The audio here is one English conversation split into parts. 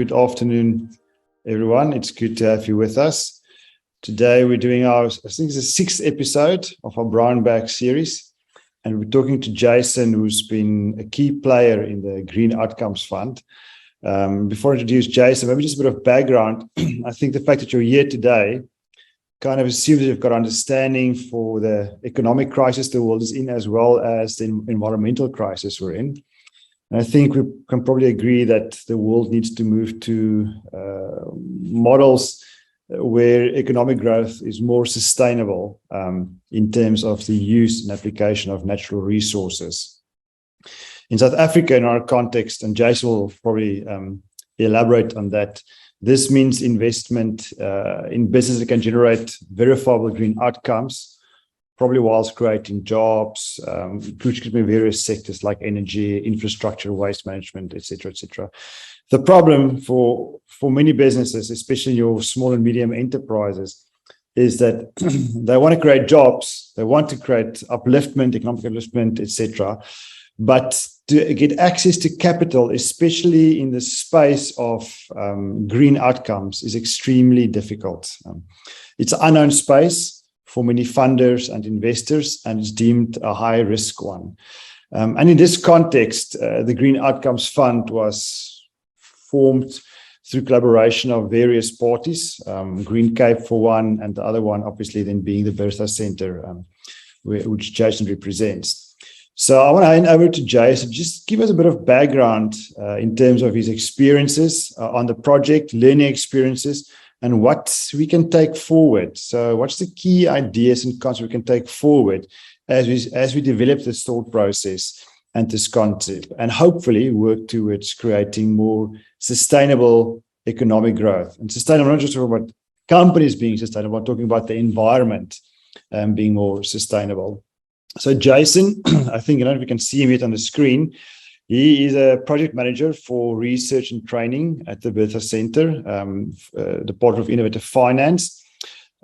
good afternoon, everyone. It's good to have you with us. Today we're doing I think it's the sixth episode of our Brown Bag series, and we're talking to Jason, who's been a key player in the Green Outcomes Fund. Before I introduce Jason, maybe just a bit of background. I think the fact that you're here today kind of assumes that you've got understanding for the economic crisis the world is in, as well as the environmental crisis we're in. And I think we can probably agree that the world needs to move to models where economic growth is more sustainable in terms of the use and application of natural resources. In South Africa, in our context, and Jason will probably elaborate on that, this means investment in business that can generate verifiable green outcomes, probably whilst creating jobs, which could be various sectors like energy, infrastructure, waste management, etc., etc. The problem for many businesses, especially your small and medium enterprises, is that they want to create jobs, they want to create upliftment, economic upliftment, etc. But to get access to capital, especially in the space of green outcomes, is extremely difficult. It's an unknown space for many funders and investors, and it's deemed a high-risk one. And in this context, the Green Outcomes Fund was formed through collaboration of various parties, Green Cape for one, and the other one obviously then being the Bertha Centre, which Jason represents. So I want to hand over to Jason, just give us a bit of background in terms of his experiences on the project, learning experiences, and what we can take forward. So what's the key ideas and concepts we can take forward as we develop this thought process and this concept, and hopefully work towards creating more sustainable economic growth. And sustainable, not just talking about companies being sustainable, I'm talking about the environment being more sustainable. So Jason, I think, if you can see him on the screen, he is a project manager for research and training at the Bertha Centre, Department of Innovative Finance.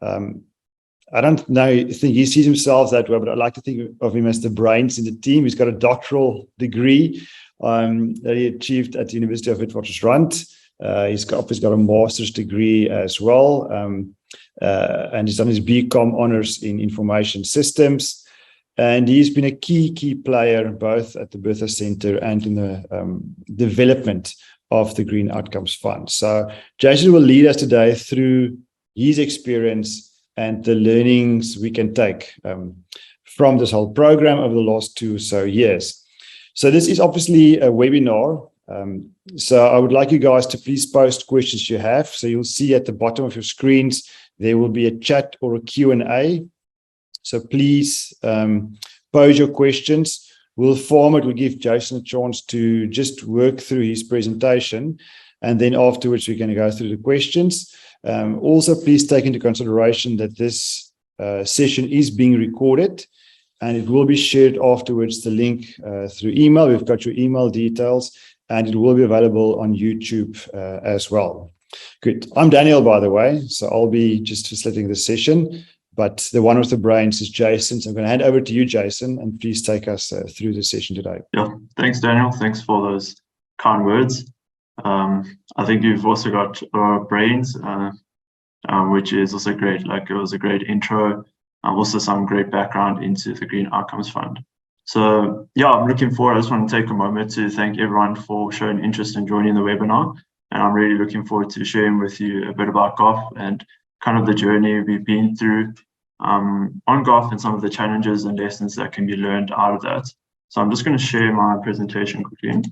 I don't know, I think he sees himself that way, but I like to think of him as the brains in the team. He's got a doctoral degree that he achieved at the University of Witwatersrand. He's obviously got a master's degree as well, and he's done his BCom honours in information systems. And he's been a key player both at the Bertha Centre and in the development of the Green Outcomes Fund. So Jason will lead us today through his experience and the learnings we can take from this whole program over the last 2 or so years. So this is obviously a webinar. So I would like you guys to please post questions you have. So you'll see at the bottom of your screens, there will be a chat or a Q&A. So please pose your questions. We'll give Jason a chance to just work through his presentation, and then afterwards we're going to go through the questions. Also, please take into consideration that this session is being recorded, and it will be shared afterwards, the link through email. We've got your email details, and it will be available on YouTube as well. Good. I'm Daniel, by the way, so I'll be just facilitating the session. But the one with the brains is Jason. So I'm going to hand over to you, Jason, and please take us through the session today. Yeah, thanks, Daniel. Thanks for those kind words. I think you've also got brains, which is also great. Like, it was a great intro, also some great background into the Green Outcomes Fund. So yeah, I'm looking forward. I just want to take a moment to thank everyone for showing interest in joining the webinar. And I'm really looking forward to sharing with you a bit about GOF and kind of the journey we've been through on GOF and some of the challenges and lessons that can be learned out of that. So I'm just going to share my presentation quickly.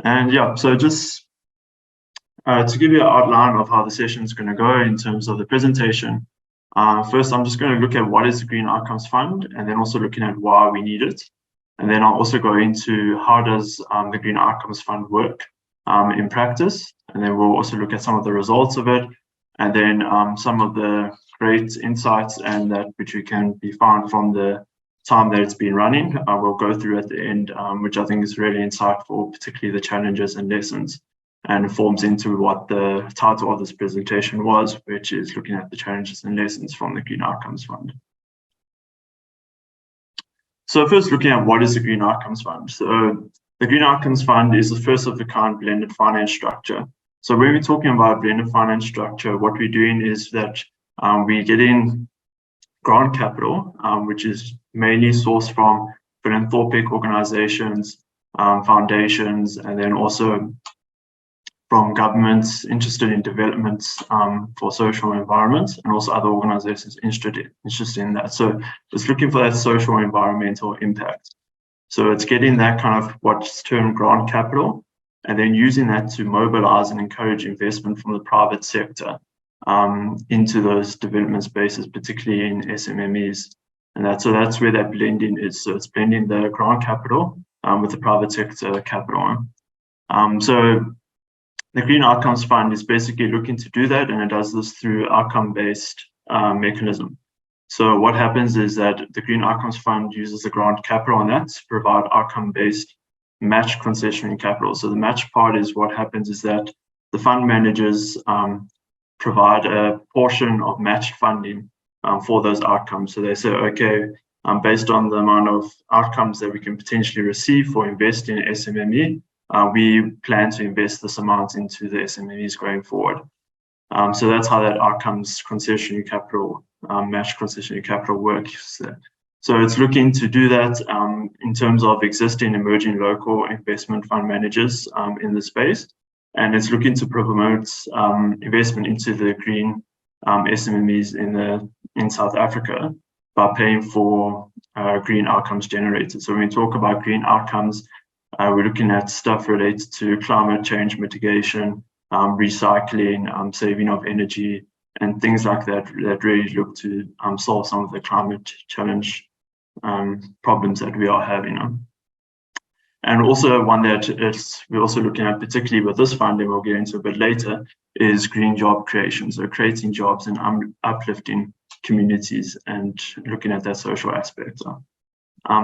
And yeah, so just to give you an outline of how the session is going to go in terms of the presentation. First, I'm just going to look at what is the Green Outcomes Fund, and then also looking at why we need it. And then I'll also go into how does the Green Outcomes Fund work in practice. And then we'll also look at some of the results of it, and then some of the great insights and that which we can be found from the time that it's been running. We'll go through at the end, which I think is really insightful, particularly the challenges and lessons, and forms into what the title of this presentation was, which is looking at the challenges and lessons from the Green Outcomes Fund. So first, looking at what is the Green Outcomes Fund. So the Green Outcomes Fund is the first of the kind blended finance structure. So when we're talking about blended finance structure, what we're doing is that we're getting grant capital, which is mainly sourced from philanthropic organizations, foundations, and then also from governments interested in developments for social environment, and also other organizations interested in that. So it's looking for that social environmental impact. So it's getting that kind of what's termed grant capital, and then using that to mobilize and encourage investment from the private sector into those development spaces, particularly in SMMEs. And that's where that blending is. So it's blending the grant capital with the private sector capital. So the Green Outcomes Fund is basically looking to do that, and it does this through outcome-based mechanism. So what happens is that the Green Outcomes Fund uses the grant capital on that to provide outcome-based match concessionary capital. So the match part is what happens is that the fund managers provide a portion of matched funding for those outcomes. So they say, okay, based on the amount of outcomes that we can potentially receive for investing in SMME, we plan to invest this amount into the SMMEs going forward. So that's how that outcomes concessionary capital, match concessionary capital works. So it's looking to do that in terms of existing emerging local investment fund managers in the space. And it's looking to promote investment into the green SMMEs in South Africa by paying for green outcomes generated. So when we talk about green outcomes, we're looking at stuff related to climate change mitigation, recycling, saving of energy, and things like that that really look to solve some of the climate challenge problems that we are having. And also one that we're also looking at, particularly with this funding, we'll get into a bit later, is green job creation. So creating jobs and uplifting communities and looking at that social aspect.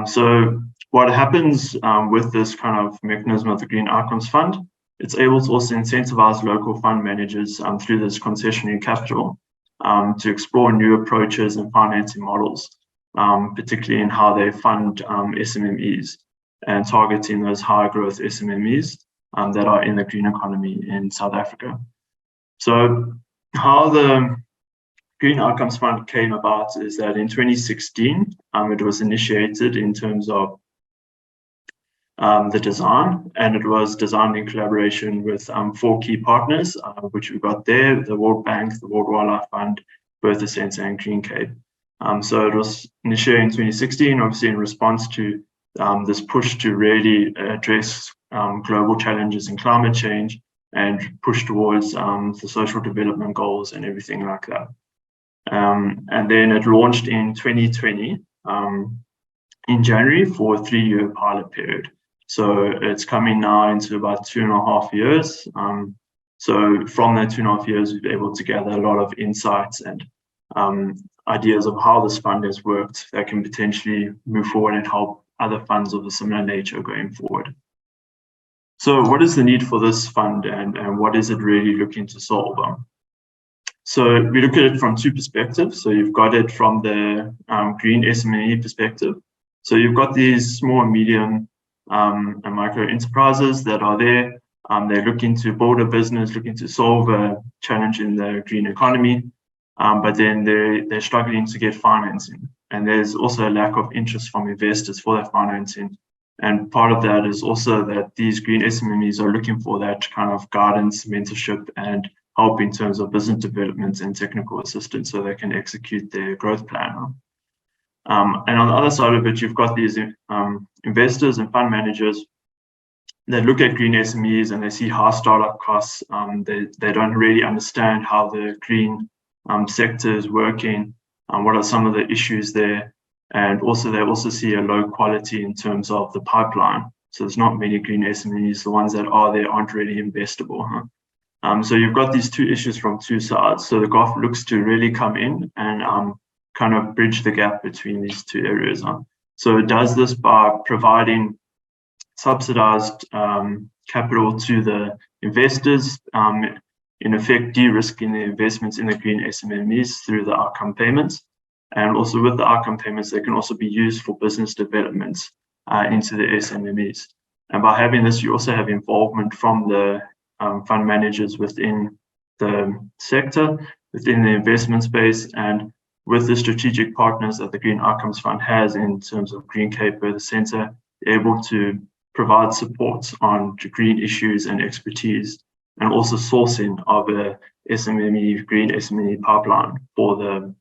So what happens with this kind of mechanism of the Green Outcomes Fund, it's able to also incentivize local fund managers through this concessionary capital to explore new approaches and financing models, particularly in how they fund SMMEs and targeting those high growth SMMEs that are in the green economy in South Africa. So how the Green Outcomes Fund came about is that in 2016, it was initiated in terms of the design, and it was designed in collaboration with 4 key partners, which we got there: the World Bank, the World Wildlife Fund, Bertha Centre, and Green Cape. So it was initiated in 2016, obviously in response to this push to really address global challenges in climate change and push towards the social development goals and everything like that. And then it launched in 2020 in January for a 3-year pilot period. So it's coming now into about 2.5 years. So from that 2.5 years, we've been able to gather a lot of insights and ideas of how this fund has worked that can potentially move forward and help other funds of a similar nature going forward. So what is the need for this fund, and what is it really looking to solve? So we look at it from 2 perspectives. So you've got it from the green SME perspective. So you've got these small and medium and micro enterprises that are there. They're looking to build a business, looking to solve a challenge in the green economy, but then they're struggling to get financing. And there's also a lack of interest from investors for that financing. And part of that is also that these green SMEs are looking for that kind of guidance, mentorship, and help in terms of business development and technical assistance so they can execute their growth plan. And on the other side of it, you've got these investors and fund managers that look at green SMEs and they see high startup costs. They don't really understand how the green sector is working, what are some of the issues there. And also they also see a low quality in terms of the pipeline. So there's not many green SMEs. The ones that are there aren't really investable. So you've got these 2 issues from 2 sides. So the GOF looks to really come in and kind of bridge the gap between these 2 areas. So it does this by providing subsidized capital to the investors, in effect de-risking the investments in the green SMMEs through the outcome payments. And also with the outcome payments, they can also be used for business developments into the SMMEs. And by having this, you also have involvement from the fund managers within the sector, within the investment space, and with the strategic partners that the Green Outcomes Fund has in terms of Green Cape, Bertha Centre, able to provide support on green issues and expertise, and also sourcing of a green SME pipeline for the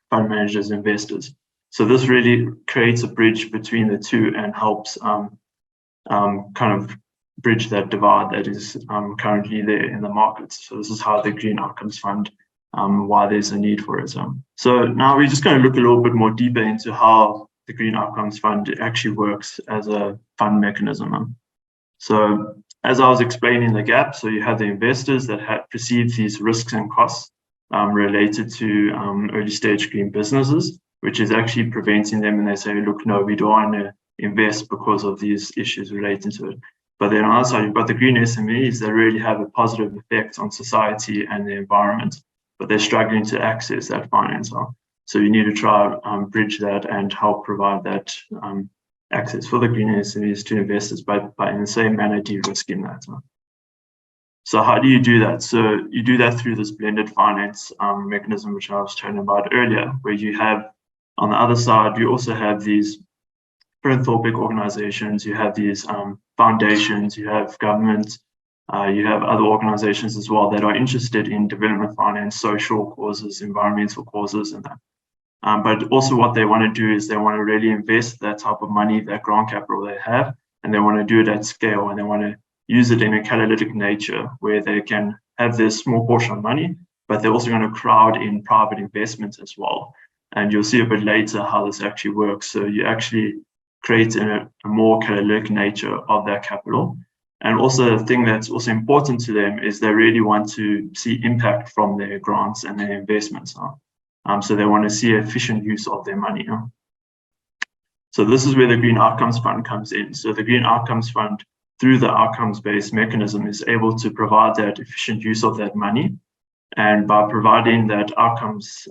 fund managers, investors. So this really creates a bridge between the two and helps kind of bridge that divide that is currently there in the markets. So this is how the Green Outcomes Fund, why there's a need for it. So now we're just going to look a little bit more deeper into how the Green Outcomes Fund actually works as a fund mechanism. So as I was explaining the gap, so you have the investors that have perceived these risks and costs related to early stage green businesses, which is actually preventing them, and they say, look, no, we don't want to invest because of these issues relating to it. But then on the other side, you've got the green SMEs that really have a positive effect on society and the environment, but they're struggling to access that finance. So you need to try bridge that and help provide that access for the green SMEs to investors, but in the same manner, de-risking that. So how do you do that? So you do that through this blended finance mechanism, which I was talking about earlier, where you have, on the other side, you also have these philanthropic organizations, you have these foundations, you have government, you have other organizations as well that are interested in development finance, social causes, environmental causes, and that. But also what they want to do is they want to really invest that type of money, that grant capital they have, and they want to do it at scale, and they want to use it in a catalytic nature where they can have this small portion of money, but they're also going to crowd in private investments as well. And you'll see a bit later how this actually works. So you actually create a more catalytic nature of that capital. And also the thing that's also important to them is they really want to see impact from their grants and their investments. So they want to see efficient use of their money. So this is where the Green Outcomes Fund comes in. So the Green Outcomes Fund, through the outcomes-based mechanism, is able to provide that efficient use of that money. And by providing that outcomes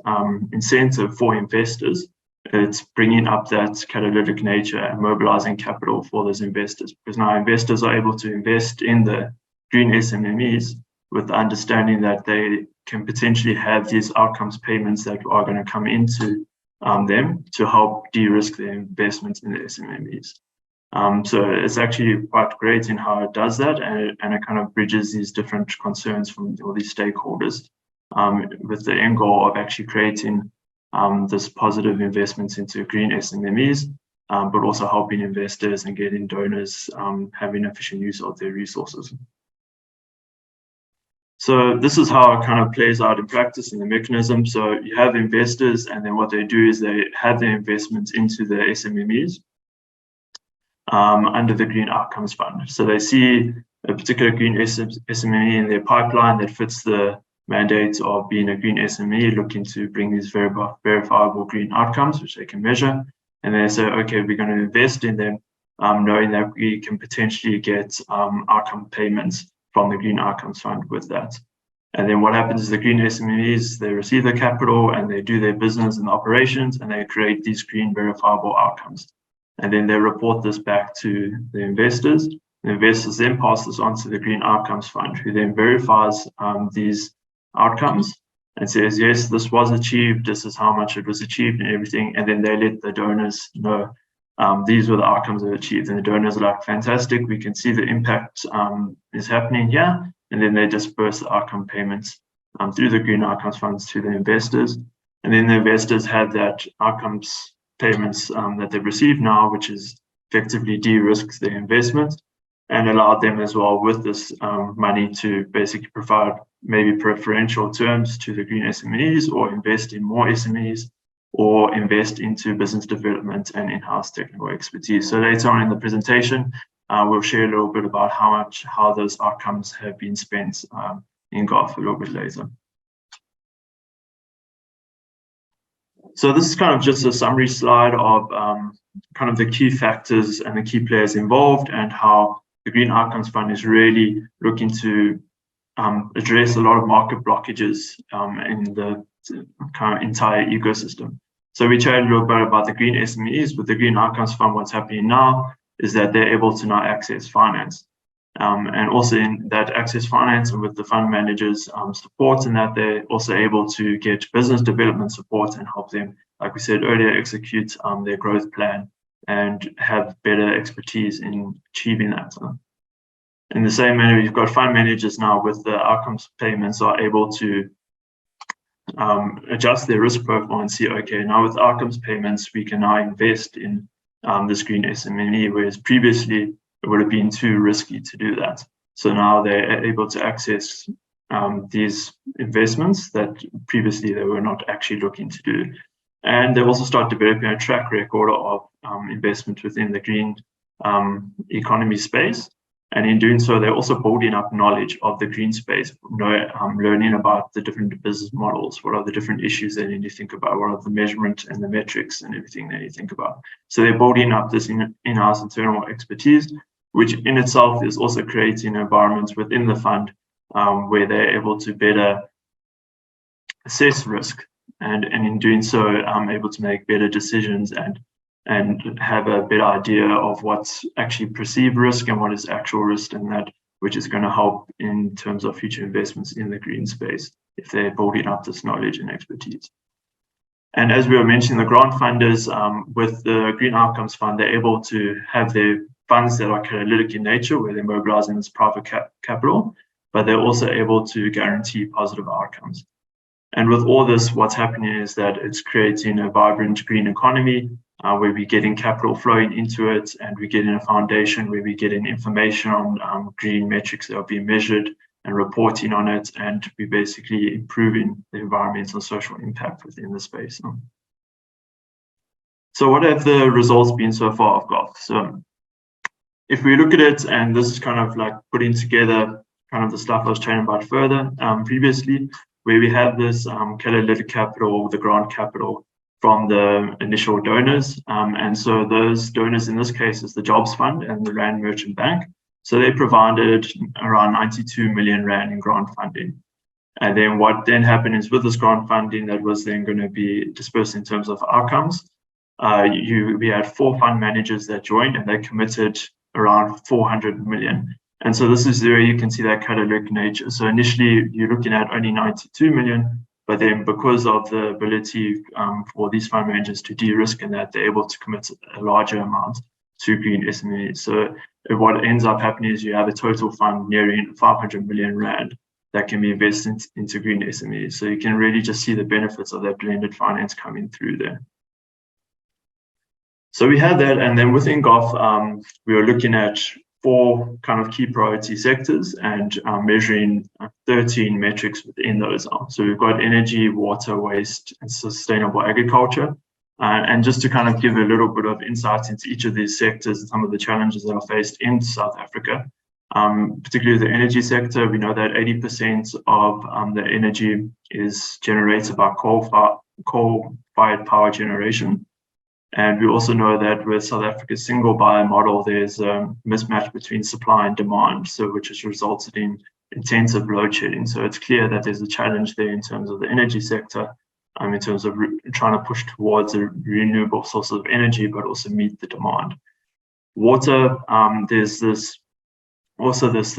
incentive for investors, it's bringing up that catalytic nature and mobilizing capital for those investors. Because now investors are able to invest in the green SMEs with the understanding that they can potentially have these outcomes payments that are going to come into them to help de-risk their investments in the SMEs. So it's actually quite great in how it does that, and it kind of bridges these different concerns from all these stakeholders with the end goal of actually creating this positive investments into green SMEs, but also helping investors and getting donors having efficient use of their resources. So this is how it kind of plays out in practice in the mechanism. So you have investors, and then what they do is they have their investments into the SMEs under the Green Outcomes Fund. So they see a particular green SME in their pipeline that fits the mandate of being a green SME, looking to bring these verifiable green outcomes, which they can measure. And they say, okay, we're going to invest in them, knowing that we can potentially get outcome payments from the Green Outcomes Fund with that. And then what happens is the green SMEs, they receive the capital and they do their business and operations, and they create these green verifiable outcomes. And then they report this back to the investors. The investors then pass this on to the Green Outcomes Fund, who then verifies these outcomes and says, yes, this was achieved, this is how much it was achieved and everything. And then they let the donors know these were the outcomes that achieved. And the donors are like, fantastic, we can see the impact is happening here. And then they disperse the outcome payments through the Green Outcomes Funds to the investors. And then the investors have that outcomes payments that they've received now, which is effectively de-risk their investment and allowed them as well with this money to basically provide maybe preferential terms to the green SMEs, or invest in more SMEs, or invest into business development and in-house technical expertise. So later on in the presentation, we'll share a little bit about how those outcomes have been spent in GOF a little bit later. So this is kind of just a summary slide of kind of the key factors and the key players involved, and how the Green Outcomes Fund is really looking to address a lot of market blockages in the kind of entire ecosystem. So we chatted a little bit about the green SMEs. With the Green Outcomes Fund, what's happening now is that they're able to now access finance. And also in that access finance and with the fund managers support, and that they're also able to get business development support and help them, like we said earlier, execute their growth plan and have better expertise in achieving that. In the same manner, you've got fund managers now with the outcomes payments are able to adjust their risk profile and see, okay, now with outcomes payments, we can now invest in this green SME, whereas previously it would have been too risky to do that. So now they're able to access these investments that previously they were not actually looking to do. And they also start developing a track record of investment within the green economy space. And in doing so, they're also building up knowledge of the green space, learning about the different business models, what are the different issues they need to think about, what are the measurement and the metrics and everything they need to think about. So they're building up this in-house internal expertise, which in itself is also creating environments within the fund where they're able to better assess risk, and in doing so, able to make better decisions and have a better idea of what's actually perceived risk and what is actual risk, and that which is going to help in terms of future investments in the green space if they're building up this knowledge and expertise. And as we were mentioning, the grant funders with the Green Outcomes Fund, they're able to have their funds that are catalytic in nature, where they're mobilizing this private capital, but they're also able to guarantee positive outcomes. And with all this, what's happening is that it's creating a vibrant green economy where we're getting capital flowing into it, and we're getting a foundation where we're getting information on green metrics that are being measured and reporting on it, and we're basically improving the environmental and social impact within the space. So what have the results been so far of GOF? So if we look at it, and this is kind of like putting together kind of the stuff I was chatting about further previously, where we have this catalytic capital, the grant capital from the initial donors. And so those donors in this case is the Jobs Fund and the Rand Merchant Bank. So they provided around 92 million Rand in grant funding. And then what then happened is with this grant funding that was then going to be dispersed in terms of outcomes, we had 4 fund managers that joined, and they committed around 400 million. And so this is where you can see that catalytic nature. So initially you're looking at only 92 million, but then because of the ability for these fund managers to de-risk and that, they're able to commit a larger amount to green SMEs. So what ends up happening is you have a total fund nearing 500 million Rand that can be invested into green SMEs. So you can really just see the benefits of that blended finance coming through there. So we had that, and then within GOF, we were looking at 4 kind of key priority sectors and measuring 13 metrics within those. So we've got energy, water, waste, and sustainable agriculture. And just to kind of give a little bit of insight into each of these sectors and some of the challenges that are faced in South Africa, particularly the energy sector, we know that 80% of the energy is generated by coal-fired power generation. And we also know that with South Africa's single buyer model, there's a mismatch between supply and demand, so which has resulted in intensive load shedding. So it's clear that there's a challenge there in terms of the energy sector, in terms of trying to push towards a renewable source of energy, but also meet the demand. Water, there's this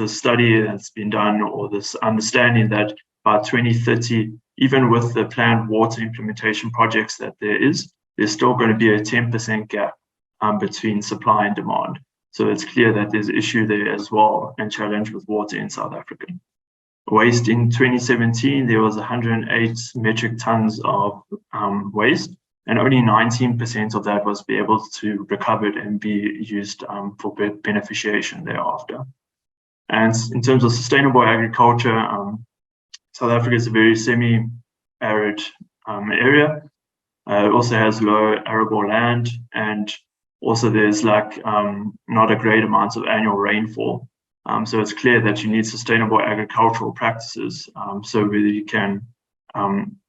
study that's been done, or this understanding that by 2030, even with the planned water implementation projects that there's still going to be a 10% gap between supply and demand. So it's clear that there's an issue there as well, and challenge with water in South Africa. Waste in 2017, there was 108 metric tons of waste, and only 19% of that was be able to recover it and be used for beneficiation thereafter. And in terms of sustainable agriculture, South Africa is a very semi-arid area. It also has low arable land, and also there's like not a great amount of annual rainfall. So it's clear that you need sustainable agricultural practices so we can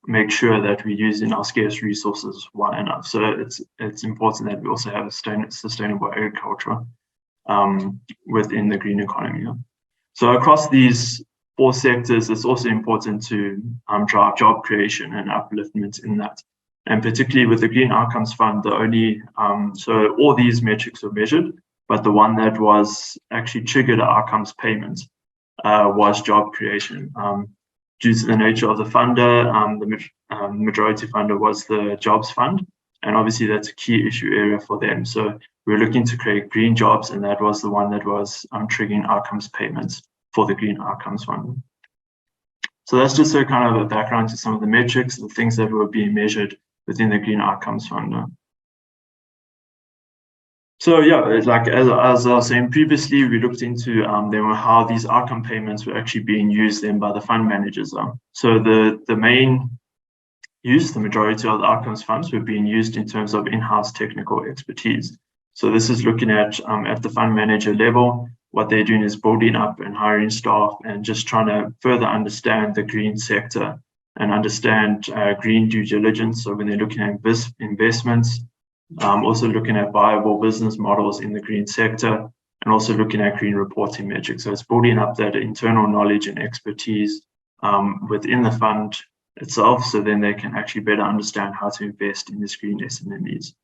make sure that we're using our scarce resources well enough. So it's important that we also have a sustainable agriculture within the green economy. So across these 4 sectors, it's also important to drive job creation and upliftment in that. And particularly with the Green Outcomes Fund, so all these metrics are measured, but the one that was actually triggered outcomes payments was job creation. Due to the nature of the funder, the majority funder was the jobs fund, and obviously that's a key issue area for them. So we're looking to create green jobs, and that was the one that was triggering outcomes payments for the green outcomes fund. So that's just a kind of a background to some of the metrics, the things that were being measured within the green outcomes fund. So yeah, like as I was saying previously, we looked into how these outcome payments were actually being used then by the fund managers. So the main use, the majority of the outcomes funds were being used in terms of in-house technical expertise. So this is looking at the fund manager level, what they're doing is building up and hiring staff and just trying to further understand the green sector and understand green due diligence. So when they're looking at investments, also looking at viable business models in the green sector, and also looking at green reporting metrics. So it's building up that internal knowledge and expertise within the fund itself, so then they can actually better understand how to invest in this green SMMEs.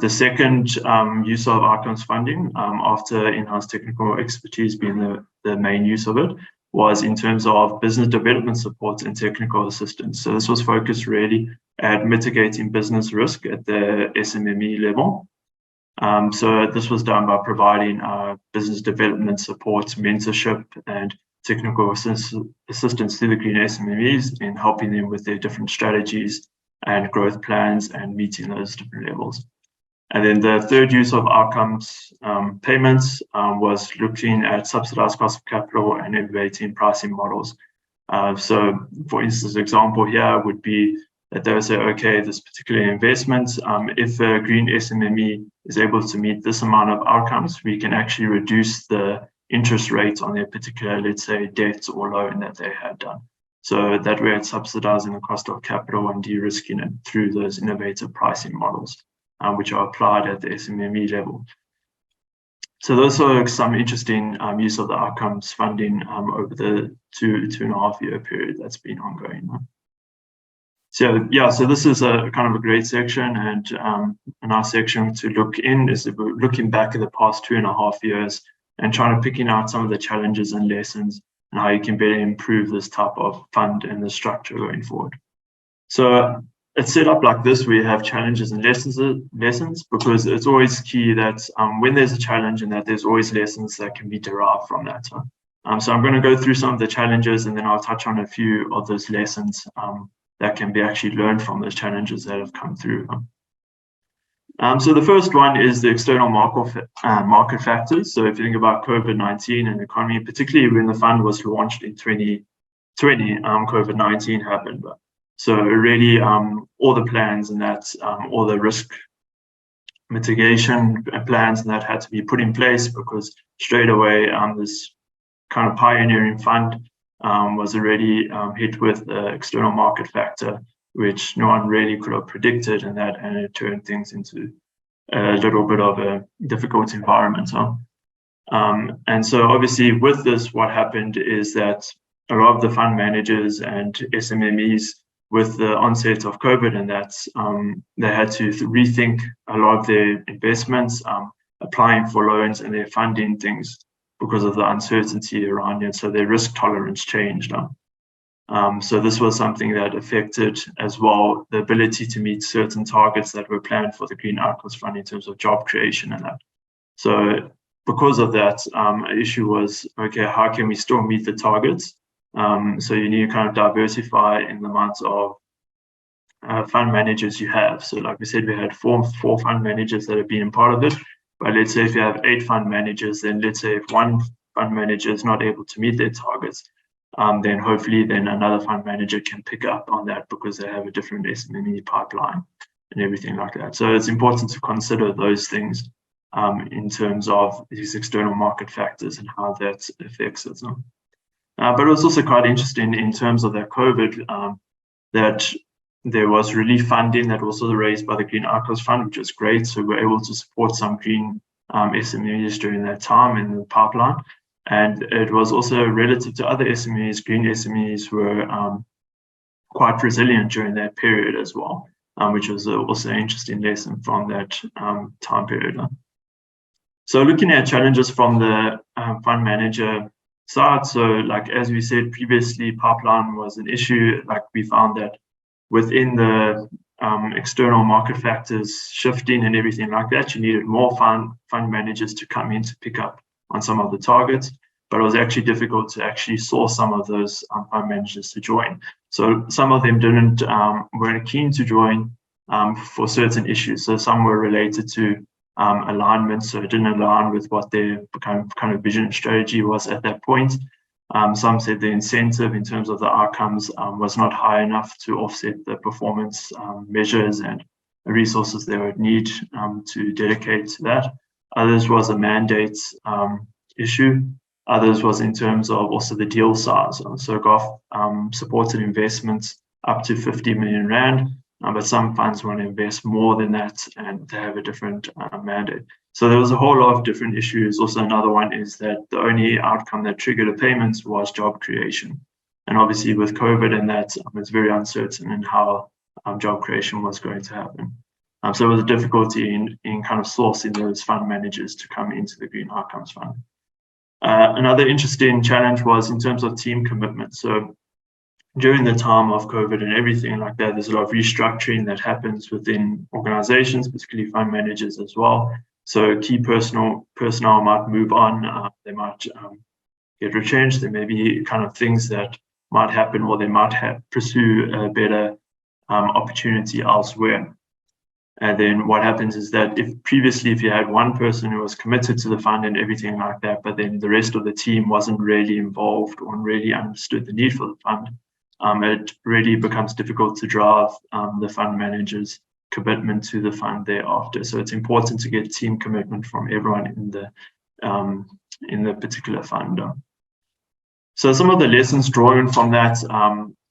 The second use of outcomes funding, after in-house technical expertise being the main use of it, was in terms of business development support and technical assistance. So this was focused really at mitigating business risk at the SMME level. So this was done by providing business development support, mentorship, and technical assistance to the green SMMEs in helping them with their different strategies and growth plans and meeting those different levels. And then the third use of outcomes payments was looking at subsidized cost of capital and innovating pricing models. So for instance, example here would be that they would say, okay, this particular investment, if a green SMME is able to meet this amount of outcomes, we can actually reduce the interest rate on their particular, let's say, debt or loan that they had done. So that way it's subsidizing the cost of capital and de-risking it through those innovative pricing models, which are applied at the SMME level. So those are some interesting use of the outcomes funding over the two and a half year period that's been ongoing. So yeah, so this is a kind of a great section, and a nice section to look in is looking back at the past 2.5 years and trying to picking out some of the challenges and lessons and how you can better improve this type of fund and the structure going forward. So it's set up like this, where you have challenges and lessons, because it's always key that when there's a challenge and that there's always lessons that can be derived from that. So I'm going to go through some of the challenges, and then I'll touch on a few of those lessons that can be actually learned from those challenges that have come through. So the first one is the external market factors. So if you think about COVID-19 and the economy, particularly when the fund was launched in 2020, COVID-19 happened. So really all the plans and that, all the risk mitigation plans and that had to be put in place, because straight away this kind of pioneering fund was already hit with the external market factor, which no one really could have predicted, and it turned things into a little bit of a difficult environment. And so obviously with this, what happened is that a lot of the fund managers and SMMEs, with the onset of COVID and that, they had to rethink a lot of their investments, applying for loans and their funding things because of the uncertainty around it. So their risk tolerance changed. So this was something that affected as well the ability to meet certain targets that were planned for the Green Outcomes Fund in terms of job creation and that. So because of that, an issue was, okay, how can we still meet the targets? So you need to kind of diversify in the amounts of fund managers you have. So like we said, we had four fund managers that have been a part of it. But let's say if you have 8 fund managers, then let's say if one fund manager is not able to meet their targets, then hopefully then another fund manager can pick up on that because they have a different SMME pipeline and everything like that. So it's important to consider those things in terms of these external market factors and how that affects it. But it was also quite interesting in terms of that COVID, that there was relief funding that was also raised by the Green Outcomes Fund, which is great. So we're able to support some green SMEs during that time in the pipeline. And it was also relative to other SMEs, green SMEs were quite resilient during that period as well, which was also an interesting lesson from that time period. So looking at challenges from the fund manager side, so like as we said previously, pipeline was an issue. Like we found that within the external market factors shifting and everything like that, you needed more fund managers to come in to pick up on some of the targets, but it was actually difficult to actually source some of those fund managers to join. So some of them weren't keen to join for certain issues. So some were related to alignment, so it didn't align with what their kind of vision and strategy was at that point. Some said the incentive in terms of the outcomes was not high enough to offset the performance measures and the resources they would need to dedicate to that. Others was a mandate issue. Others was in terms of also the deal size. So GOF supported investments up to 50 million Rand, but some funds want to invest more than that and they have a different mandate. So there was a whole lot of different issues. Also, another one is that the only outcome that triggered the payments was job creation. And obviously with COVID and that, it's very uncertain in how job creation was going to happen. So there was a difficulty in kind of sourcing those fund managers to come into the Green Outcomes Fund. Another interesting challenge was in terms of team commitment. So during the time of COVID and everything like that, there's a lot of restructuring that happens within organizations, particularly fund managers as well. So key personnel might move on, they might get retrenched, there may be kind of things that might happen, or they might pursue a better opportunity elsewhere. And then what happens is that if you had one person who was committed to the fund and everything like that, but then the rest of the team wasn't really involved or really understood the need for the fund, it really becomes difficult to drive the fund manager's commitment to the fund thereafter. So it's important to get team commitment from everyone in the particular fund. So some of the lessons drawn from that,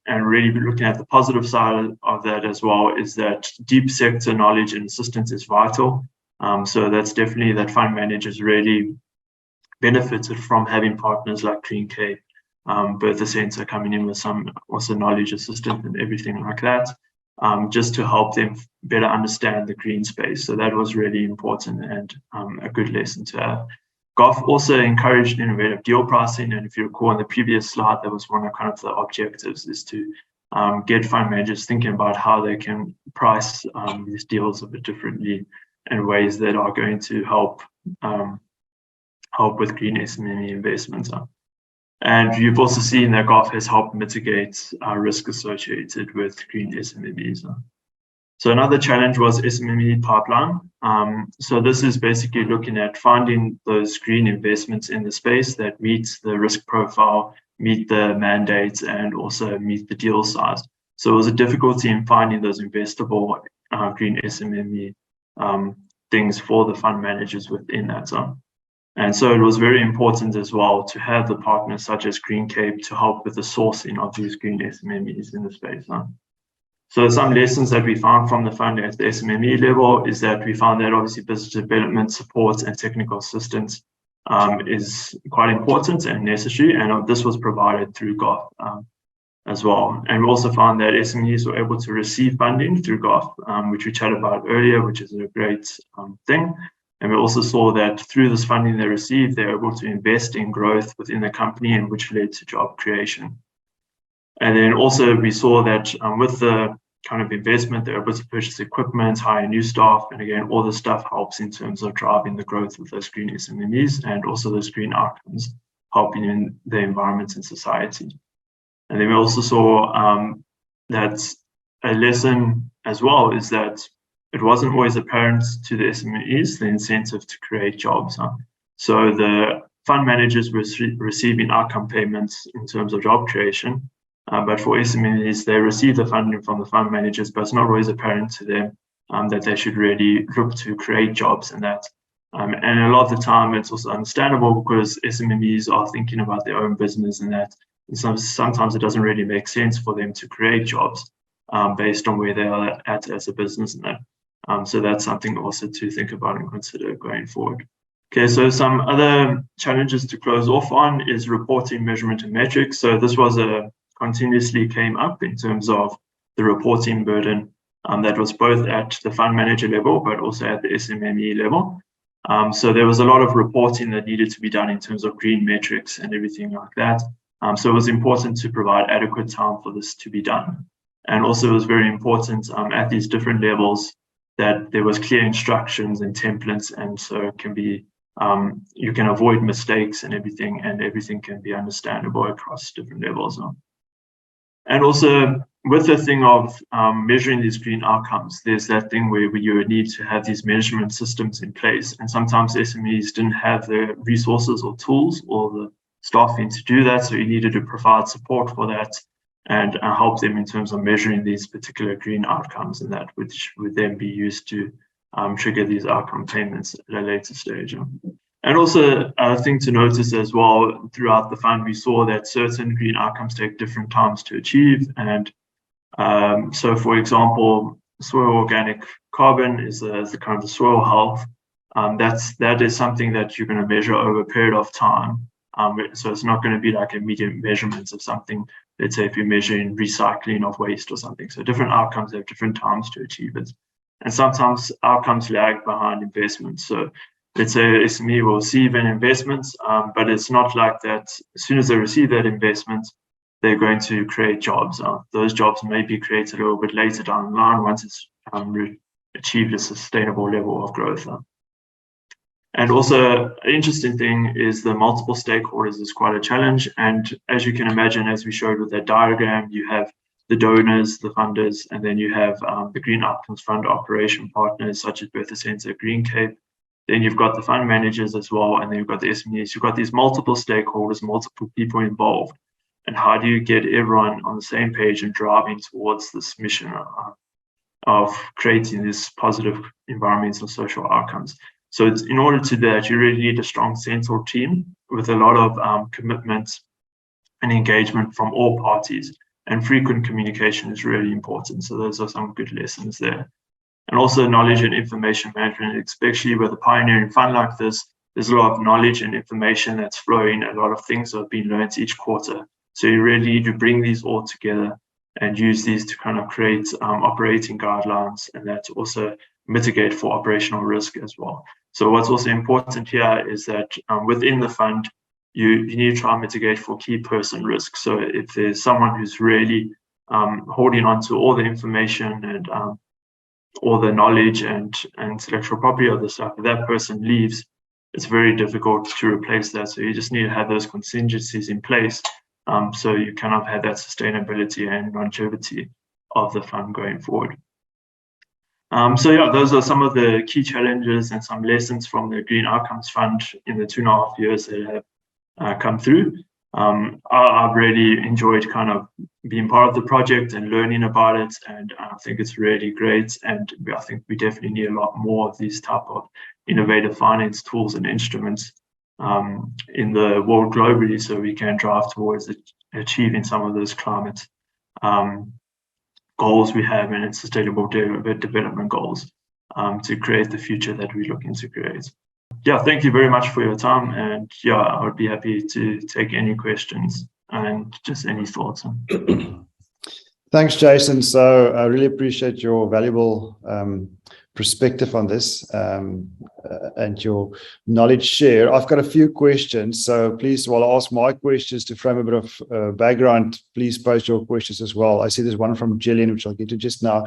and really looking at the positive side of that as well, is that deep sector knowledge and assistance is vital. So that's definitely that fund managers really benefited from having partners like Green Cape, Bertha Centre coming in with some also knowledge assistance and everything like that, just to help them better understand the green space. So that was really important and a good lesson to have. GOF also encouraged innovative deal pricing, and if you recall in the previous slide, that was one of kind of the objectives, is to get fund managers thinking about how they can price these deals a bit differently in ways that are going to help with green SME investments. And you've also seen that GOF has helped mitigate risk associated with green SMEs. So another challenge was SME pipeline. So this is basically looking at finding those green investments in the space that meets the risk profile, meet the mandates, and also meet the deal size. So it was a difficulty in finding those investable green SME things for the fund managers within that zone. And so it was very important as well to have the partners such as Green Cape to help with the sourcing of these green SMEs in the space. So some lessons that we found from the fund at the SME level is that we found that obviously business development support and technical assistance is quite important and necessary, and this was provided through GOF as well. And we also found that SMEs were able to receive funding through GOF, which we chatted about earlier, which is a great thing. And we also saw that through this funding they received, they're able to invest in growth within the company, and which led to job creation. And then also we saw that with the kind of investment, they're able to purchase equipment, hire new staff, and again, all this stuff helps in terms of driving the growth of those green SMEs and also those green outcomes, helping in the environment and society. And then we also saw that a lesson as well is that it wasn't always apparent to the SMEs the incentive to create jobs. So the fund managers were receiving outcome payments in terms of job creation, but for SMEs, they receive the funding from the fund managers, but it's not always apparent to them that they should really look to create jobs and that. And a lot of the time, it's also understandable because SMEs are thinking about their own business and that. And sometimes it doesn't really make sense for them to create jobs based on where they are at as a business and that. So that's something also to think about and consider going forward. Okay, so some other challenges to close off on is reporting, measurement, and metrics. So this was continuously came up in terms of the reporting burden that was both at the fund manager level, but also at the SME level. So there was a lot of reporting that needed to be done in terms of green metrics and everything like that. So it was important to provide adequate time for this to be done. And also it was very important at these different levels that there was clear instructions and templates, and so it can be you can avoid mistakes and everything can be understandable across different levels. And also with the thing of measuring these green outcomes, there's that thing where you would need to have these measurement systems in place. And sometimes SMEs didn't have the resources or tools or the staffing to do that. So you needed to provide support for that and help them in terms of measuring these particular green outcomes, and that which would then be used to trigger these outcome payments at a later stage. And also a thing to notice as well, throughout the fund, we saw that certain green outcomes take different times to achieve. And so, for example, soil organic carbon is the kind of the soil health. That is something that you're going to measure over a period of time. So it's not going to be like immediate measurements of something. Let's say if you're measuring recycling of waste or something. So different outcomes have different times to achieve it. And sometimes outcomes lag behind investments. So let's say SME will receive an investment, but it's not like that. As soon as they receive that investment, they're going to create jobs. Those jobs may be created a little bit later down the line once it's achieved a sustainable level of growth. And also, an interesting thing is the multiple stakeholders is quite a challenge. And as you can imagine, as we showed with that diagram, you have the donors, the funders, and then you have the Green Outcomes Fund operation partners such as Bertha Centre, Green Cape. Then you've got the fund managers as well, and then you've got the SMEs. You've got these multiple stakeholders, multiple people involved. And how do you get everyone on the same page and driving towards this mission of creating this positive environmental social outcomes? So it's, in order to do that, you really need a strong central team with a lot of commitment and engagement from all parties. And frequent communication is really important. So those are some good lessons there. And also knowledge and information management, especially with a pioneering fund like this, there's a lot of knowledge and information that's flowing, a lot of things that have been learned each quarter. So you really need to bring these all together and use these to kind of create operating guidelines, and that also mitigate for operational risk as well. So what's also important here is that within the fund, you need to try and mitigate for key person risk. So if there's someone who's really holding on to all the information and all the knowledge and intellectual property of the stuff, if that person leaves, it's very difficult to replace that. So you just need to have those contingencies in place so you kind of have that sustainability and longevity of the fund going forward. So yeah, those are some of the key challenges and some lessons from the Green Outcomes Fund in the 2.5 years that have come through. I've really enjoyed kind of being part of the project and learning about it, and I think it's really great. And I think we definitely need a lot more of these type of innovative finance tools and instruments in the world globally, so we can drive towards achieving some of those climate goals we have and sustainable development goals to create the future that we're looking to create. Yeah, thank you very much for your time, and yeah, I would be happy to take any questions and just any thoughts. Thanks, Jason. So I really appreciate your valuable perspective on this and your knowledge share. I've got a few questions, so please, while I ask my questions to frame a bit of background, please post your questions as well. I see there's one from Jillian, which I'll get to just now.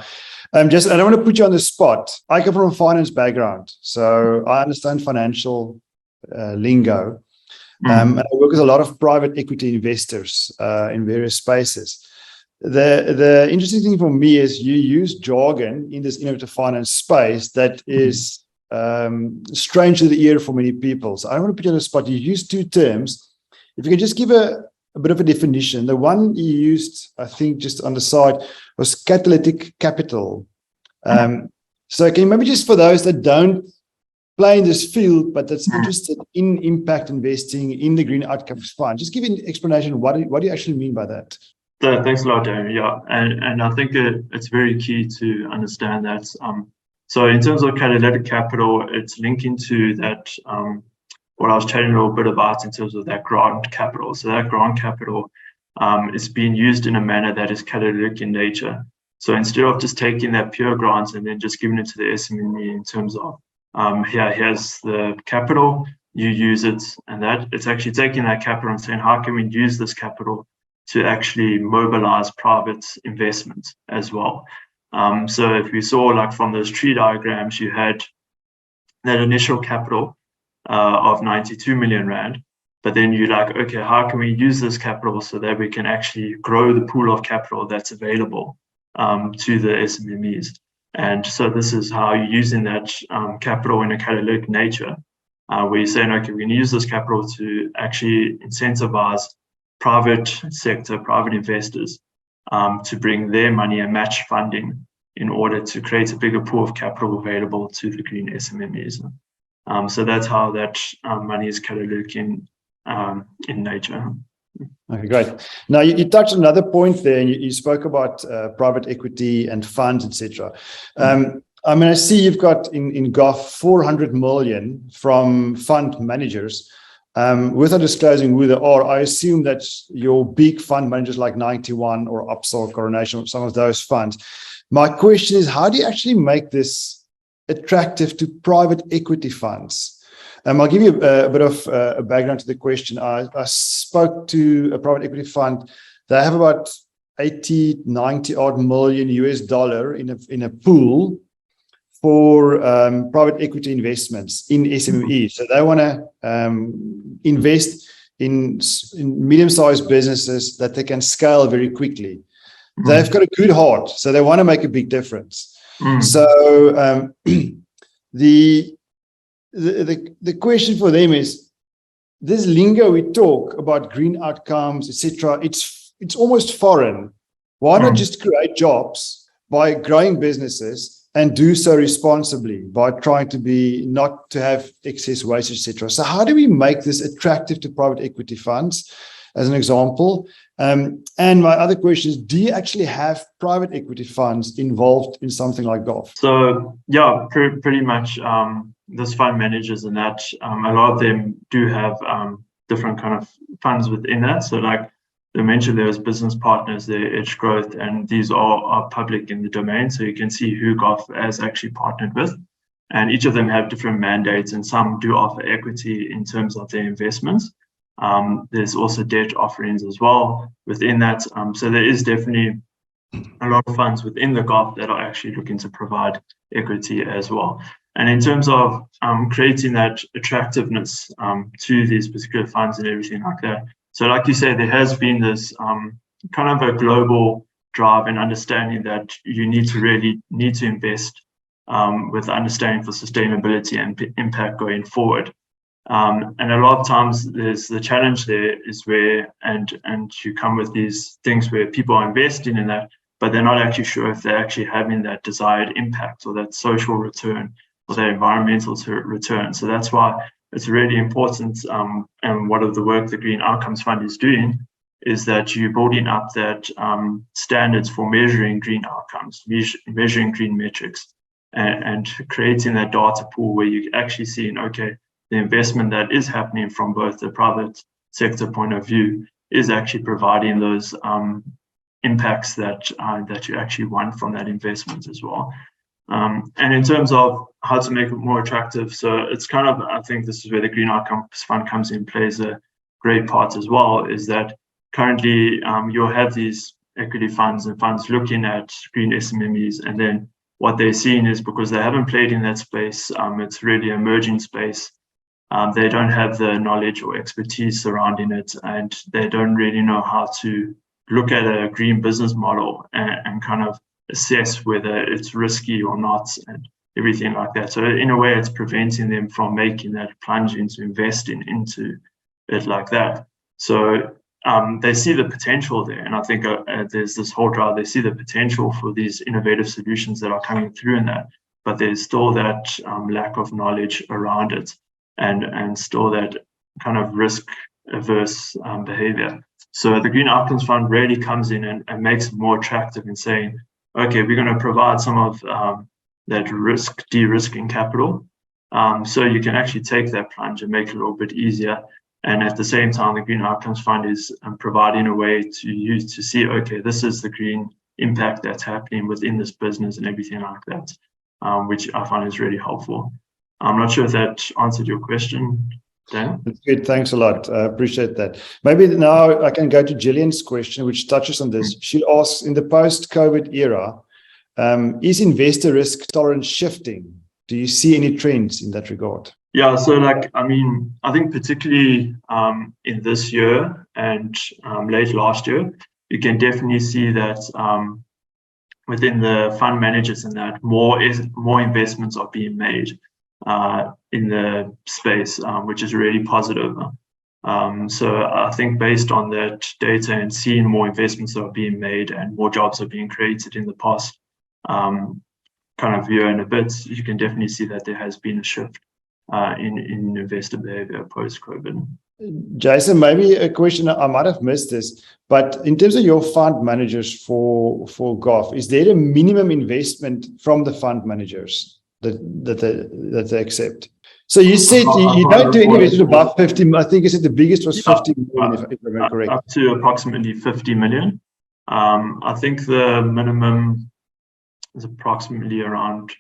I don't want to put you on the spot. I come from a finance background, so I understand financial lingo. And I work with a lot of private equity investors in various spaces. The interesting thing for me is you use jargon in this innovative finance space that is strange to the ear for many people. So I don't want to put you on the spot. You use two terms. If you could just give a bit of a definition. The one you used, I think, just on the side was catalytic capital. So can you maybe just, for those that don't play in this field, but that's interested in impact investing in the Green Outcomes Fund, just give an explanation. What do you actually mean by that? So thanks a lot, Darren. Yeah, and I think it's very key to understand that. So in terms of catalytic capital, it's linking to that, what I was chatting a little bit about in terms of that grant capital. So that grant capital is being used in a manner that is catalytic in nature. So instead of just taking that pure grant and then just giving it to the SME in terms of here's the capital, you use it, and that it's actually taking that capital and saying, how can we use this capital to actually mobilize private investment as well? So if we saw, like, from those tree diagrams, you had that initial capital of 92 million rand, but then you're like, okay, how can we use this capital so that we can actually grow the pool of capital that's available to the SMMEs? And so this is how you're using that capital in a catalytic nature, where you're saying, okay, we're going to use this capital to actually incentivize private sector, private investors to bring their money and match funding in order to create a bigger pool of capital available to the green SMMEs. So that's how that money is catalytic in nature. Okay, great. Now you touched on another point there, and you spoke about private equity and funds, etc. I see you've got in GOF 400 million from fund managers. Without disclosing who they are, I assume that your big fund managers like 91 or Upsal, Coronation, or some of those funds. My question is, how do you actually make this attractive to private equity funds? I'll give you a bit of a background to the question. I spoke to a private equity fund. They have about 80, 90 odd million US dollar in a pool for private equity investments in SME. So they want to invest in medium-sized businesses that they can scale very quickly. They've got a good heart, so they want to make a big difference. So the question for them is, this lingo we talk about green outcomes, etc. It's almost foreign. Why not just create jobs by growing businesses and do so responsibly by trying to not to have excess waste, etc. So how do we make this attractive to private equity funds, as an example? And my other question is, do you actually have private equity funds involved in something like GOF? So yeah, pretty much those fund managers and that, a lot of them do have different kind of funds within that. So like I mentioned, there's business partners, there, Edge Growth, and these are public in the domain. So you can see who GOF has actually partnered with. And each of them have different mandates, and some do offer equity in terms of their investments. There's also debt offerings as well within that. So there is definitely a lot of funds within the GOF that are actually looking to provide equity as well. And in terms of creating that attractiveness to these particular funds and everything like that. So like you say, there has been this kind of a global drive and understanding that you need to invest with understanding for sustainability and impact going forward. And a lot of times there's the challenge there is where, and you come with these things where people are investing in that, but they're not actually sure if they're actually having that desired impact or that social return or that environmental return. So that's why it's really important, and what of the work the Green Outcomes Fund is doing is that you're building up that standards for measuring green outcomes, measuring green metrics, and creating that data pool where you're actually seeing, okay, the investment that is happening from both the private sector point of view is actually providing those impacts that you actually want from that investment as well. And in terms of how to make it more attractive, so it's kind of, I think this is where the Green Outcomes Fund comes in, plays a great part as well, is that currently you'll have these equity funds and funds looking at green SMMEs, and then what they're seeing is, because they haven't played in that space, it's really an emerging space. They don't have the knowledge or expertise surrounding it, and they don't really know how to look at a green business model and kind of assess whether it's risky or not and everything like that. So in a way, it's preventing them from making that plunge into investing into it like that. So they see the potential there, and I think there's this whole drive. They see the potential for these innovative solutions that are coming through in that, but there's still that lack of knowledge around it, and still that kind of risk-averse behavior. So the Green Outcomes Fund really comes in and makes it more attractive in saying, okay, we're going to provide some of that de-risking capital, so you can actually take that plunge and make it a little bit easier. And at the same time, the Green Outcomes Fund is providing a way to use to see, okay, this is the green impact that's happening within this business and everything like that, which I find is really helpful. I'm not sure if that answered your question, Dan. That's good. Thanks a lot. I appreciate that. Maybe now I can go to Gillian's question, which touches on this. She asks, in the post-COVID era, is investor risk tolerance shifting? Do you see any trends in that regard? Yeah, so I think particularly in this year and late last year, you can definitely see that within the fund managers and that more investments are being made in the space, which is really positive. So I think based on that data and seeing more investments that are being made and more jobs are being created in the past kind of year and a bit, you can definitely see that there has been a shift in investor behavior post-COVID. Jason, maybe a question, I might have missed this, but in terms of your fund managers for GOF, is there a minimum investment from the fund managers that they accept? So you said you don't do any investment above 50. I think you said the biggest was 50 million, if I remember correctly. Up to approximately 50 million. I think the minimum is approximately around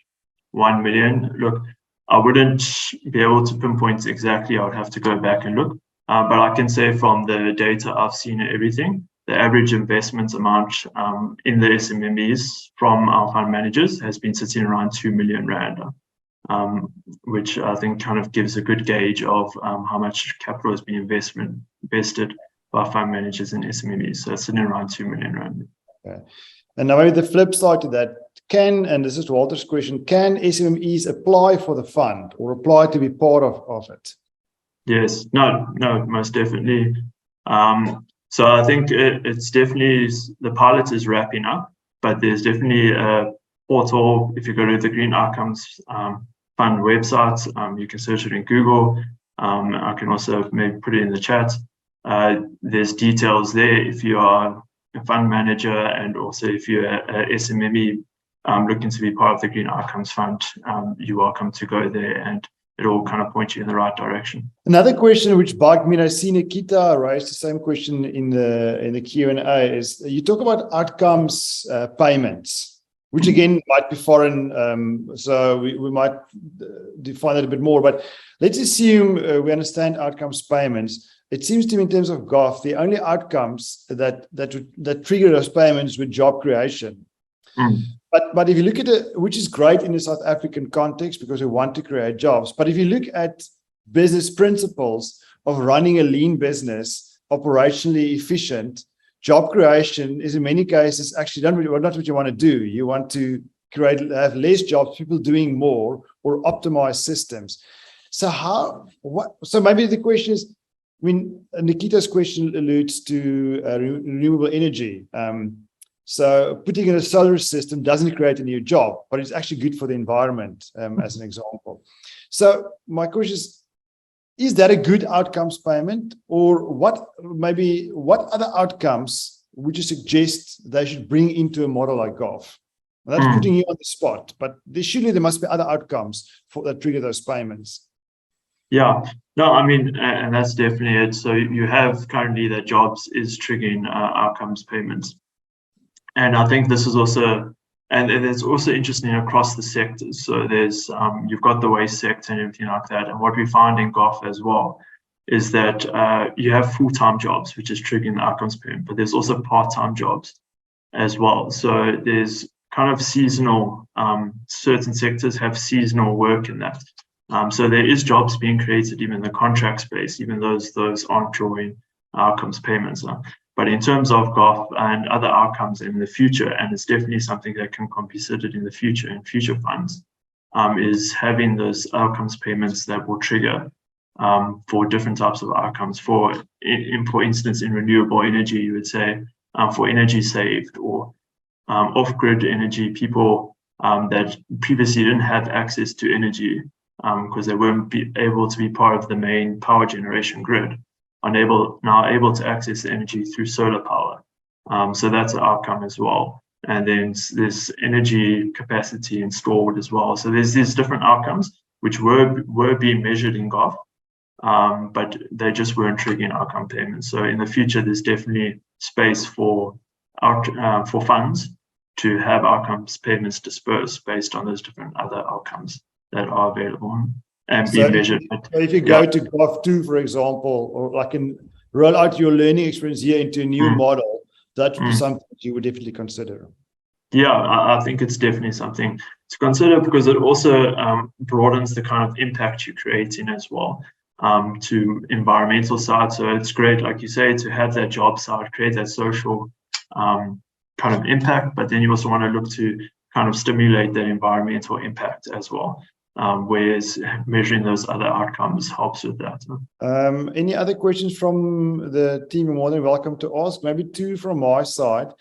1 million. Look, I wouldn't be able to pinpoint exactly. I would have to go back and look. But I can say from the data I've seen and everything, the average investment amount in the SMMEs from our fund managers has been sitting around 2 million rand, which I think kind of gives a good gauge of how much capital has been invested by fund managers in SMMEs. So it's sitting around 2 million rand. Okay. And now maybe the flip side to that, and this is Walter's question, can SMMEs apply for the fund or apply to be part of it? Yes, no, most definitely. So I think it's definitely, the pilot is wrapping up, but there's definitely a portal. If you go to the Green Outcomes Fund website, you can search it in Google. I can also maybe put it in the chat. There's details there if you are a fund manager, and also if you're a SMME looking to be part of the Green Outcomes Fund, you're welcome to go there, and it all kind of points you in the right direction. Another question which bugged me, and I see Nikita raised the same question in the Q&A, is you talk about outcomes payments, which again might be foreign, so we might define that a bit more. But let's assume we understand outcomes payments. It seems to me in terms of GOF, the only outcomes that trigger those payments were job creation. But if you look at it, which is great in the South African context because we want to create jobs, but if you look at business principles of running a lean business, operationally efficient, job creation is in many cases actually not what you want to do. You want to have less jobs, people doing more, or optimize systems. So so maybe the question is, I mean, Nikita's question alludes to renewable energy. So putting in a solar system doesn't create a new job, but it's actually good for the environment, as an example. So my question is that a good outcomes payment, or what other outcomes would you suggest they should bring into a model like GOF? Now, that's putting you on the spot, but there must be other outcomes that trigger those payments. Yeah, no, I mean, and that's definitely it. So you have currently that jobs is triggering outcomes payments. And I think this is also, and it's also interesting across the sectors. So there's, you've got the waste sector and everything like that. And what we found in GOF as well is that you have full-time jobs, which is triggering the outcomes payment, but there's also part-time jobs as well. So there's kind of seasonal, certain sectors have seasonal work in that. So there is jobs being created even in the contract space, even those aren't drawing outcomes payments. But in terms of GOF and other outcomes in the future, and it's definitely something that can be considered in the future in future funds, is having those outcomes payments that will trigger for different types of outcomes. For instance, in renewable energy, you would say for energy saved, or off-grid energy, people that previously didn't have access to energy because they weren't able to be part of the main power generation grid, now able to access the energy through solar power. So that's an outcome as well. And then there's energy capacity installed as well. So there's these different outcomes which were being measured in GOF, but they just weren't triggering outcome payments. So in the future, there's definitely space for funds to have outcomes payments dispersed based on those different other outcomes that are available. and be So measured. if you go to GOF2, for example, or like in roll out your learning experience here into a new model, that would be something you would definitely consider. Yeah, I think it's definitely something to consider, because it also broadens the kind of impact you're creating as well, to environmental side. So it's great, like you say, to have that job side, create that social kind of impact, but then you also want to look to kind of stimulate that environmental impact as well. Whereas measuring those other outcomes helps with that. Any other questions from the team? You're more than welcome to ask. Maybe two from my side.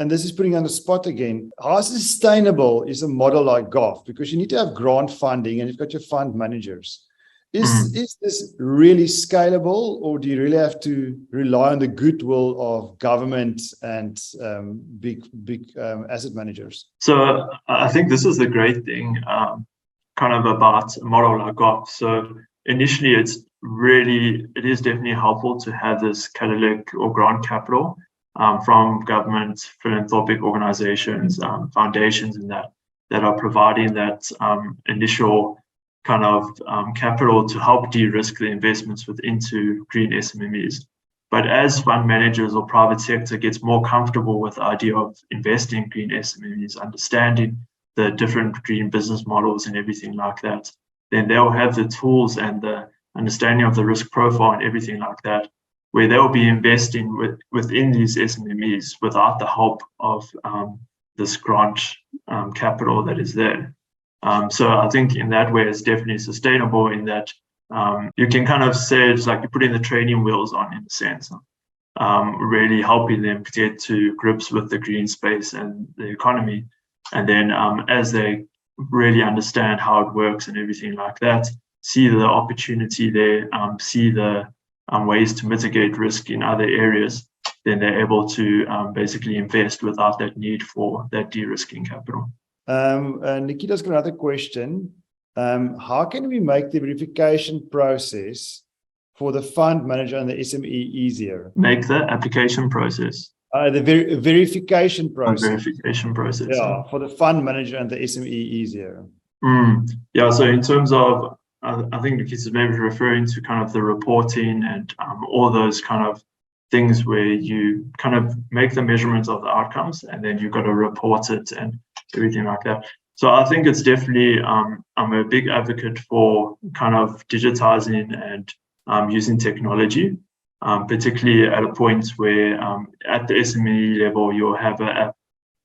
And this is putting on the spot again. How sustainable is a model like GOF? Because you need to have grant funding and you've got your fund managers. Is this really scalable, or do you really have to rely on the goodwill of government and big asset managers? So I think this is the great thing kind of about a model like GOF. So initially, it is definitely helpful to have this catalytic or grant capital from government, philanthropic organizations, foundations, and that are providing that initial kind of capital to help de-risk the investments into green SMMEs. But as fund managers or private sector gets more comfortable with the idea of investing in green SMMEs, understanding the different green business models and everything like that, then they'll have the tools and the understanding of the risk profile and everything like that, where they'll be investing within these SMMEs without the help of this grant capital that is there. So I think in that way, it's definitely sustainable in that you can kind of say it's like you're putting the training wheels on, in a sense, really helping them get to grips with the green space and the economy. And then as they really understand how it works and everything like that, see the opportunity there, see the ways to mitigate risk in other areas, then they're able to basically invest without that need for that de-risking capital. Nikita's got another question. How can we make the verification process for the fund manager and the SME easier? Make the application process. The verification process. Verification process. Yeah, for the fund manager and the SME easier. Yeah, so in terms of, I think Nikita's maybe referring to kind of the reporting and all those kind of things where you kind of make the measurements of the outcomes and then you've got to report it and everything like that. So I think it's definitely, I'm a big advocate for kind of digitizing and using technology, particularly at a point where at the SME level, you'll have an app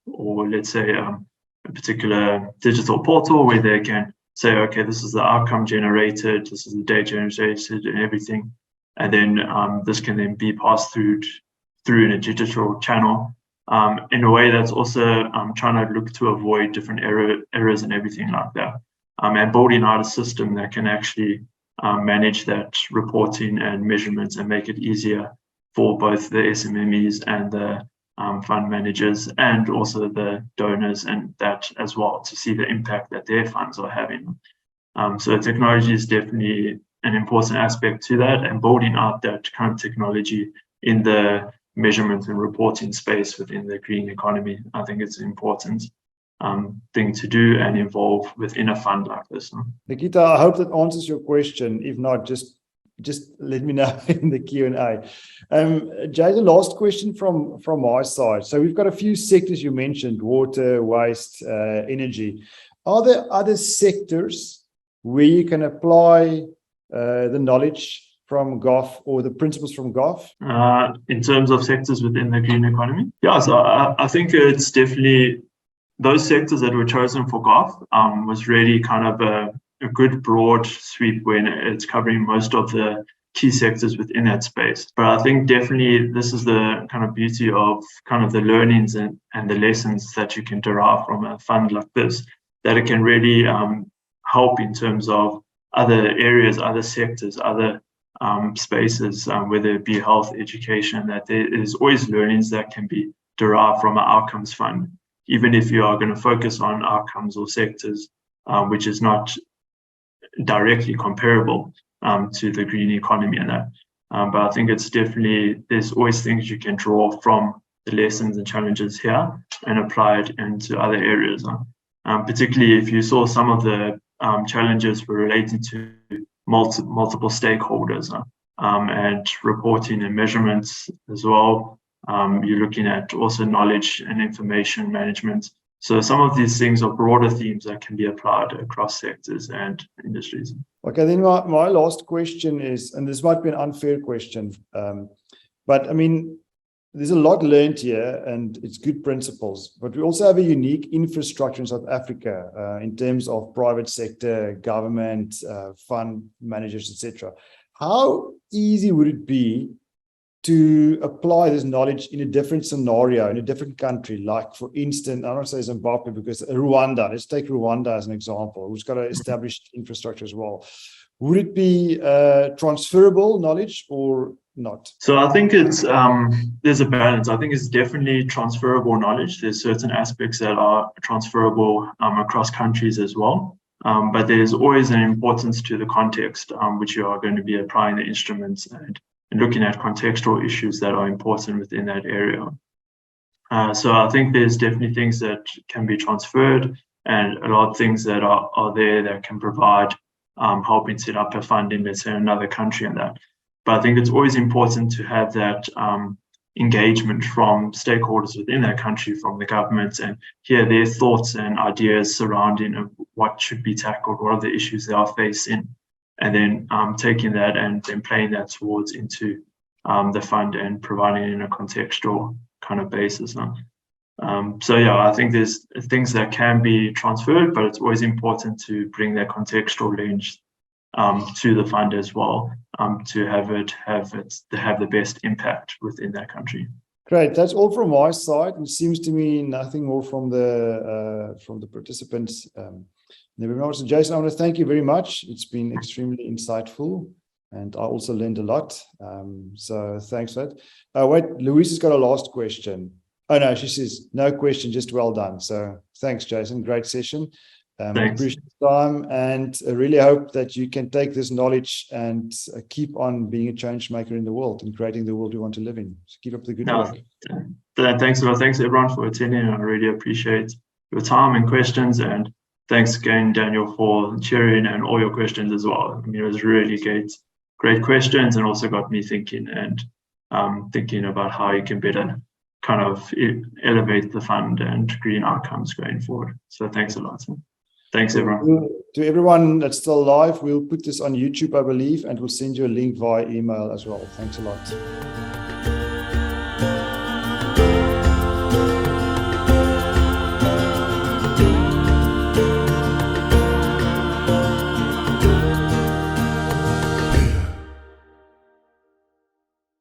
or let's say a particular digital portal where they can say, okay, this is the outcome generated, this is the data generated and everything. And then this can then be passed through in a digital channel. In a way that's also trying to look to avoid different errors and everything like that. And building out a system that can actually manage that reporting and measurements and make it easier for both the SMMEs and the fund managers and also the donors and that as well, to see the impact that their funds are having. So technology is definitely an important aspect to that, and building out that kind of technology in the measurement and reporting space within the green economy. I think it's an important thing to do and involve within a fund like this. Nikita, I hope that answers your question. If not, just let me know in the Q&A. Jason, last question from my side. So we've got a few sectors you mentioned: water, waste, energy. Are there other sectors where you can apply the knowledge from GOF or the principles from GOF? In terms of sectors within the green economy? Yeah, so I think it's definitely those sectors that were chosen for GOF was really kind of a good broad sweep when it's covering most of the key sectors within that space. But I think definitely this is the kind of beauty of kind of the learnings and the lessons that you can derive from a fund like this, that it can really help in terms of other areas, other sectors, other spaces, whether it be health, education, that there is always learnings that can be derived from an outcomes fund, even if you are going to focus on outcomes or sectors, which is not directly comparable to the green economy and that. But I think it's definitely, there's always things you can draw from the lessons and challenges here and apply it into other areas. Particularly if you saw some of the challenges were related to multiple stakeholders and reporting and measurements as well. You're looking at also knowledge and information management. So some of these things are broader themes that can be applied across sectors and industries. Okay, then my last question is, and this might be an unfair question, but I mean, there's a lot learned here and it's good principles, but we also have a unique infrastructure in South Africa in terms of private sector, government, fund managers, etc. How easy would it be to apply this knowledge in a different scenario, in a different country, like, for instance, I don't want to say Zimbabwe, because Rwanda, let's take Rwanda as an example, who's got an established infrastructure as well. Would it be transferable knowledge or not? So I think it's there's a balance. I think it's definitely transferable knowledge. There's certain aspects that are transferable across countries as well. But there's always an importance to the context which you are going to be applying the instruments and looking at contextual issues that are important within that area. So I think there's definitely things that can be transferred and a lot of things that are there that can provide helping set up a fund in, let's say, another country and that. But I think it's always important to have that engagement from stakeholders within that country, from the government, and hear their thoughts and ideas surrounding what should be tackled, what are the issues they are facing, and then taking that and then playing that towards into the fund and providing it in a contextual kind of basis. So yeah, I think there's things that can be transferred, but it's always important to bring that contextual lens to the fund as well, to have the best impact within that country. Great, that's all from my side. It seems to me nothing more from the participants. So Jason, I want to thank you very much. It's been extremely insightful, and I also learned a lot. So thanks for that. Wait, Louise has got a last question. Oh no, she says no question, just well done. So thanks, Jason. Great session. I appreciate the time, and I really hope that you can take this knowledge and keep on being a change maker in the world and creating the world we want to live in. So keep up the good work. Thanks everyone for attending. I really appreciate your time and questions, and thanks again, Daniel, for sharing and all your questions as well. I mean, it was really great questions, and also got me thinking thinking about how you can better kind of elevate the fund and green outcomes going forward. So thanks a lot. Thanks, everyone. To everyone that's still live, we'll put this on YouTube, I believe, and we'll send you a link via email as well. Thanks a lot.